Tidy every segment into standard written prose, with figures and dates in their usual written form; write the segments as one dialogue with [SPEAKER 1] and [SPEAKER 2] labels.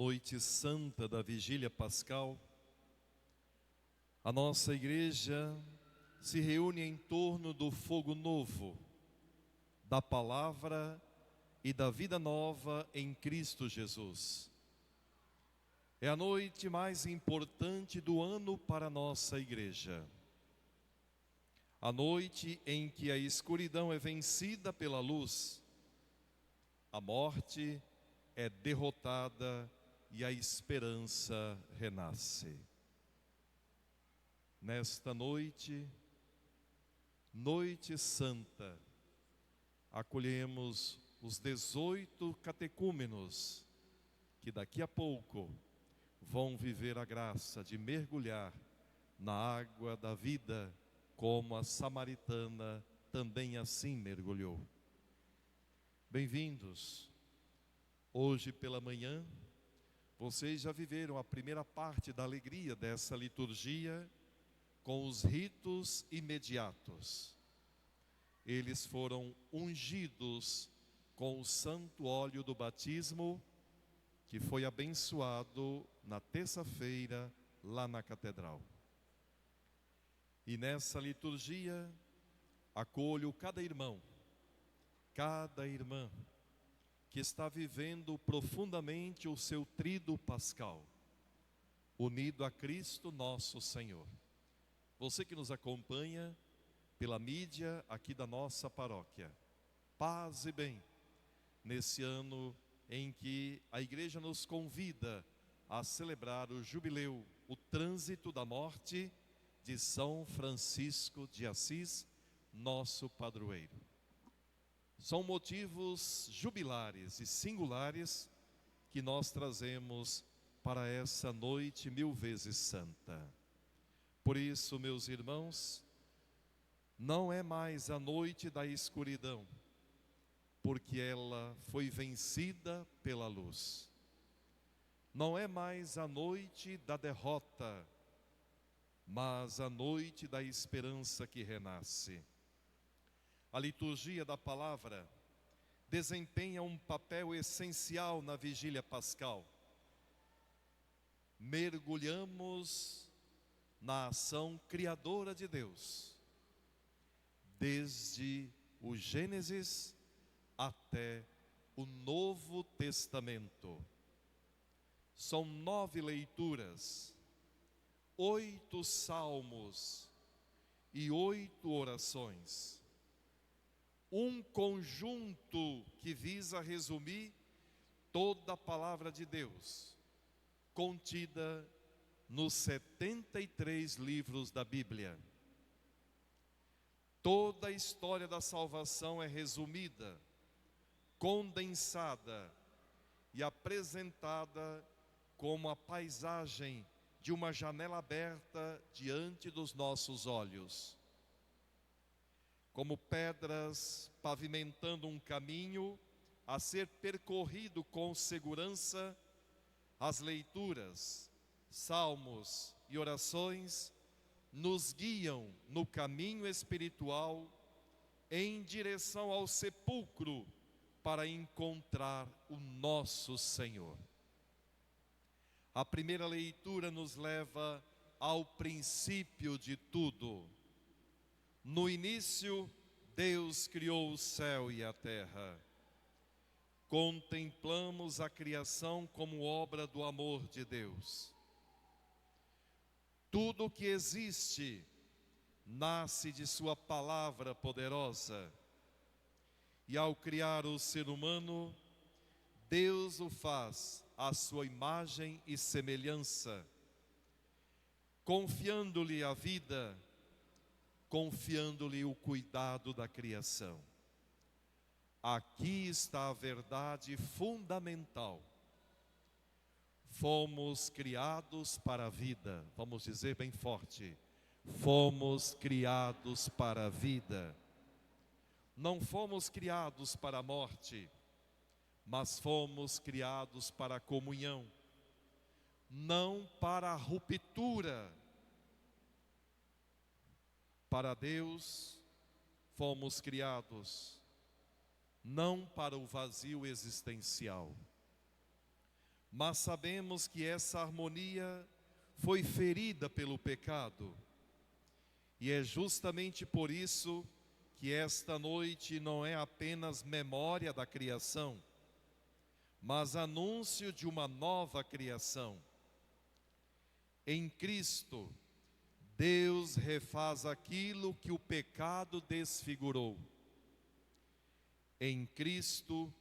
[SPEAKER 1] noite santa da vigília pascal, a nossa igreja se reúne em torno do fogo novo, da palavra e da vida nova em Cristo Jesus. É a noite mais importante do ano para a nossa igreja. A noite em que a escuridão é vencida pela luz, a morte é derrotada e a esperança renasce. Nesta noite, noite santa, acolhemos os 18 catecúmenos que daqui a pouco vão viver a graça de mergulhar na água da vida, como a samaritana também assim mergulhou. Bem-vindos. Hoje pela manhã, vocês já viveram a primeira parte da alegria dessa liturgia com os ritos imediatos. Eles foram ungidos com o santo óleo do batismo, que foi abençoado na terça-feira lá na catedral. E nessa liturgia, acolho cada irmão, cada irmã que está vivendo profundamente o seu tríduo pascal, unido a Cristo nosso Senhor. Você que nos acompanha pela mídia aqui da nossa paróquia, paz e bem, nesse ano em que a igreja nos convida a celebrar o jubileu, o trânsito da morte de São Francisco de Assis, nosso padroeiro. São motivos jubilares e singulares que nós trazemos para essa noite mil vezes santa. Por isso, meus irmãos, não é mais a noite da escuridão, porque ela foi vencida pela luz. Não é mais a noite da derrota, mas a noite da esperança que renasce. A liturgia da palavra desempenha um papel essencial na vigília pascal. Mergulhamos na ação criadora de Deus, desde o Gênesis até o Novo Testamento. São 9 leituras, 8 salmos e 8 orações. Um conjunto que visa resumir toda a palavra de Deus, contida nos 73 livros da Bíblia. Toda a história da salvação é resumida, condensada e apresentada como a paisagem de uma janela aberta diante dos nossos olhos. Como pedras pavimentando um caminho a ser percorrido com segurança, as leituras, salmos e orações nos guiam no caminho espiritual em direção ao sepulcro para encontrar o nosso Senhor. A primeira leitura nos leva ao princípio de tudo. No início, Deus criou o céu e a terra. Contemplamos a criação como obra do amor de Deus. Tudo que existe nasce de sua palavra poderosa. E ao criar o ser humano, Deus o faz à sua imagem e semelhança, confiando-lhe a vida, confiando-lhe o cuidado da criação. Aqui está a verdade fundamental. Fomos criados para a vida. Vamos dizer bem forte: fomos criados para a vida. Não fomos criados para a morte, mas fomos criados para a comunhão, não para a ruptura. Para Deus fomos criados, não para o vazio existencial. Mas sabemos que essa harmonia foi ferida pelo pecado. E é justamente por isso que esta noite não é apenas memória da criação, mas anúncio de uma nova criação. Em Cristo, Deus refaz aquilo que o pecado desfigurou. Em Cristo,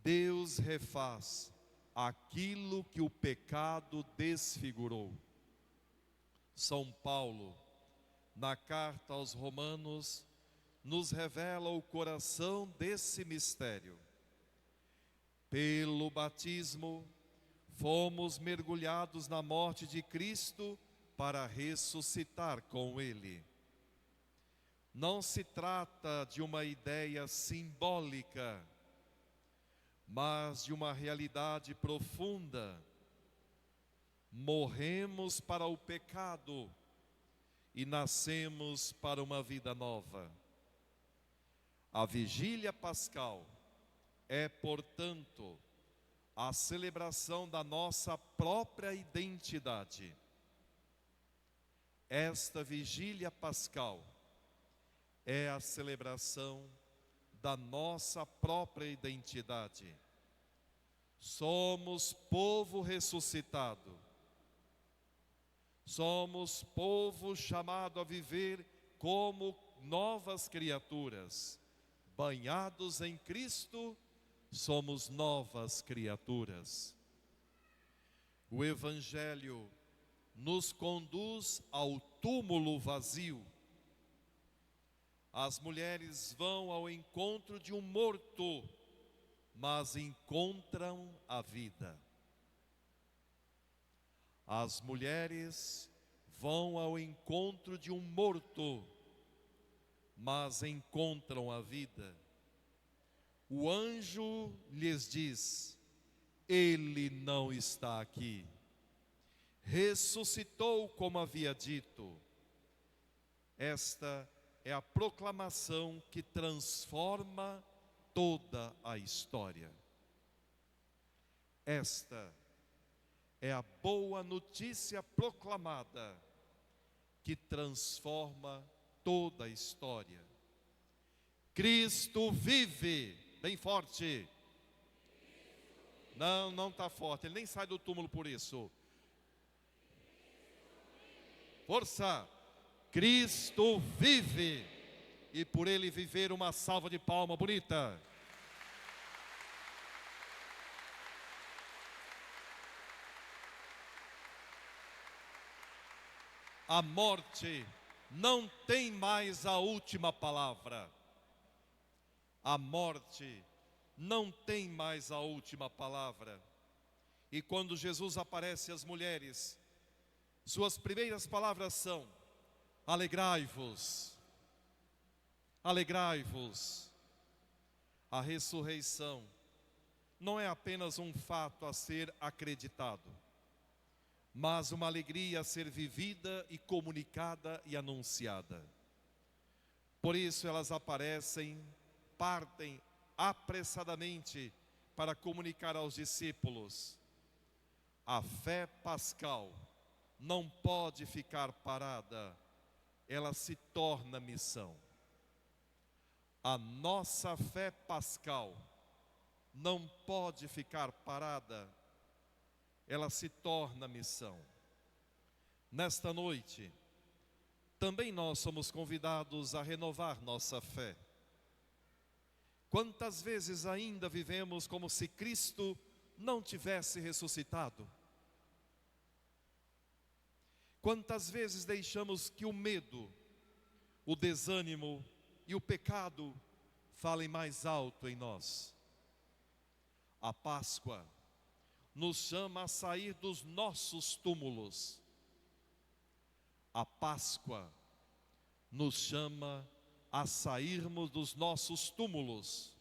[SPEAKER 1] Deus refaz aquilo que o pecado desfigurou. São Paulo, na carta aos Romanos, nos revela o coração desse mistério. Pelo batismo, fomos mergulhados na morte de Cristo para ressuscitar com Ele. Não se trata de uma ideia simbólica, mas de uma realidade profunda. Morremos para o pecado e nascemos para uma vida nova. A vigília pascal é, portanto, a celebração da nossa própria identidade. Esta vigília pascal é a celebração da nossa própria identidade. Somos povo ressuscitado. Somos povo chamado a viver como novas criaturas. Banhados em Cristo, somos novas criaturas. O Evangelho nos conduz ao túmulo vazio. As mulheres vão ao encontro de um morto, mas encontram a vida. As mulheres vão ao encontro de um morto, mas encontram a vida. O anjo lhes diz: ele não está aqui. Ressuscitou como havia dito. Esta é a proclamação que transforma toda a história. Esta é a boa notícia proclamada que transforma toda a história. Cristo vive, bem forte. Não está forte, ele nem sai do túmulo por isso. Força! Cristo vive, e por ele viver, uma salva de palmas bonita. A morte não tem mais a última palavra. A morte não tem mais a última palavra. E quando Jesus aparece às mulheres, suas primeiras palavras são: alegrai-vos, alegrai-vos. A ressurreição não é apenas um fato a ser acreditado, mas uma alegria a ser vivida e comunicada e anunciada. Por isso elas aparecem, partem apressadamente para comunicar aos discípulos. A fé pascal não pode ficar parada, ela se torna missão. A nossa fé pascal não pode ficar parada, ela se torna missão. Nesta noite, também nós somos convidados a renovar nossa fé. Quantas vezes ainda vivemos como se Cristo não tivesse ressuscitado? Quantas vezes deixamos que o medo, o desânimo e o pecado falem mais alto em nós? A Páscoa nos chama a sair dos nossos túmulos. A Páscoa nos chama a sairmos dos nossos túmulos.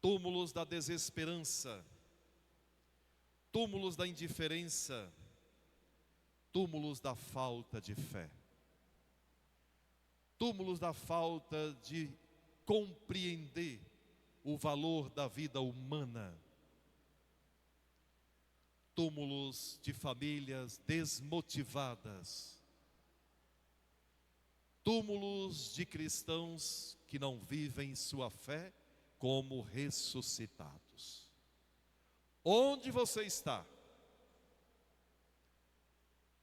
[SPEAKER 1] Túmulos da desesperança, túmulos da indiferença, túmulos da falta de fé, túmulos da falta de compreender o valor da vida humana. túmulos de famílias desmotivadas, túmulos de cristãos que não vivem sua fé como ressuscitados. Onde você está?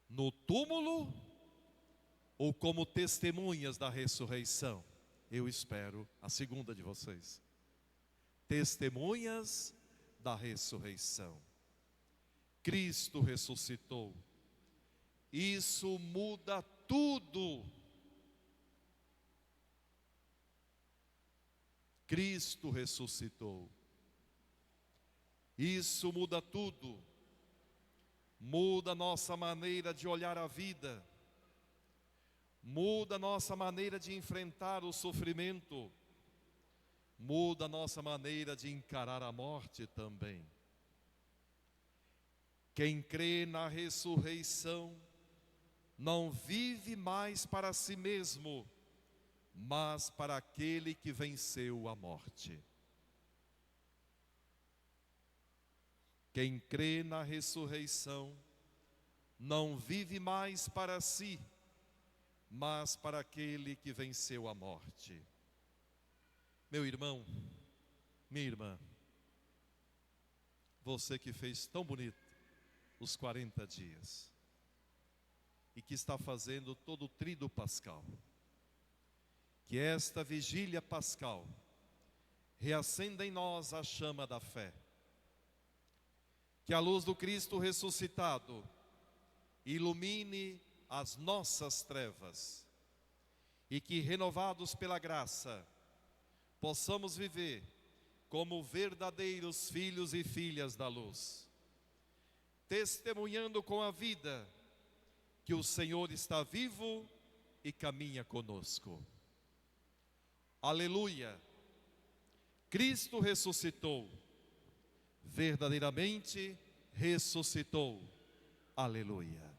[SPEAKER 1] No túmulo ou como testemunhas da ressurreição? Eu espero a segunda de vocês. Testemunhas da ressurreição. Cristo ressuscitou. Isso muda tudo. Cristo ressuscitou. Isso muda tudo. Muda a nossa maneira de olhar a vida. Muda a nossa maneira de enfrentar o sofrimento. Muda a nossa maneira de encarar a morte também. Quem crê na ressurreição não vive mais para si mesmo, mas para aquele que venceu a morte. Quem crê na ressurreição não vive mais para si, mas para aquele que venceu a morte. Meu irmão, minha irmã, você que fez tão bonito os 40 dias e que está fazendo todo o tríduo pascal, que esta vigília pascal reacenda em nós a chama da fé, que a luz do Cristo ressuscitado ilumine as nossas trevas e que, renovados pela graça, possamos viver como verdadeiros filhos e filhas da luz, testemunhando com a vida que o Senhor está vivo e caminha conosco. Aleluia! Cristo ressuscitou, verdadeiramente ressuscitou. Aleluia!